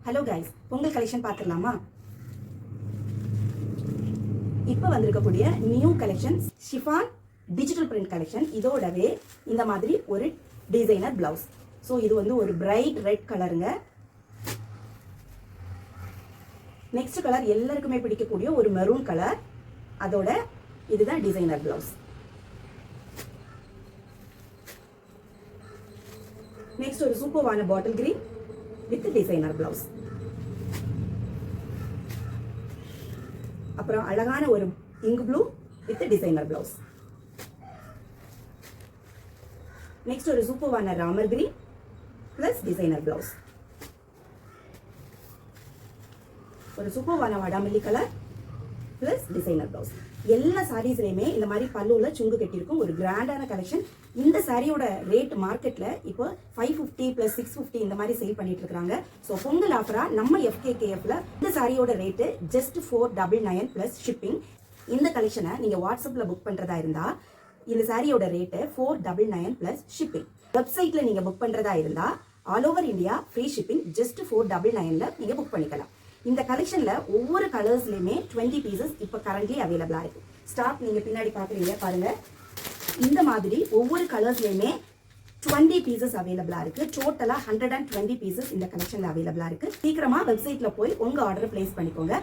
Hello guys, Pongal collection பார்த்துடலாமா? இப்போ வந்திருக்கக்கூடிய new collection chiffon digital print collection. இதோடவே இந்த மாதிரி ஒரு டிசைனர் பிளவுஸ். ஸோ இது வந்து ஒரு பிரைட் ரெட் கலருங்க. நெக்ஸ்ட் கலர் எல்லாருக்குமே பிடிக்கக்கூடிய ஒரு மெரூன் கலர். அதோட இதுதான் டிசைனர் பிளவுஸ். நெக்ஸ்ட் ஒரு சூப்பர்வான bottle green with designer blouse. அப்புறம் அழகான ஒரு ink blue with designer blouse. Next ஒரு சூப்பர்வான Ramar green plus designer blouse. ஒரு சூப்பர்வான வாடாமல்லி கலர் பிளஸ் டிசைனர் பிளவுஸ். எல்லா சாரீஸ்லயுமே இந்த மாதிரி பல்லுல சுங்கு கட்டியிருக்கும் ஒரு கிராண்டான கலெக்ஷன். இந்த சாரியோட ரேட் மார்க்கெட்ல இப்போ 550 பிளஸ் 650 இந்த மாதிரி சேல் பண்ணிட்டு இருக்காங்க. ஸோ பொங்கல் ஆஃபரா நம்ம FKKFல இந்த சாரியோட ரேட்டு ஜஸ்ட் 499 பிளஸ் ஷிப்பிங். இந்த கலெக்ஷனை நீங்க வாட்ஸ்அப்ல புக் பண்றதா இருந்தா இந்த சாரியோட ரேட்டு 499 பிளஸ் ஷிப்பிங். வெப்சைட்ல நீங்க புக் பண்றதா இருந்தா all over India free shipping just 499ல நீங்க புக் பண்ணிக்கலாம். இந்த கலெக்ஷன்ல ஒவ்வொரு கலர்ஸ்லயுமே 20 பீசஸ் இப்ப கரண்ட்லி அவைலபிளா இருக்கு. ஸ்டாக் நீங்க பின்னாடி பாக்குறீங்க பாருங்க. இந்த மாதிரி ஒவ்வொரு கலர்ஸ்லயுமே 20 பீசஸ் அவைலபிளா இருக்கு. டோட்டலா 120 பீசஸ் இந்த கலெக்ஷன்ல அவைலபிளா இருக்கு. சீக்கிரமா வெப்சைட்ல போய் உங்க ஆர்டர் பிளேஸ் பண்ணிக்கோங்க.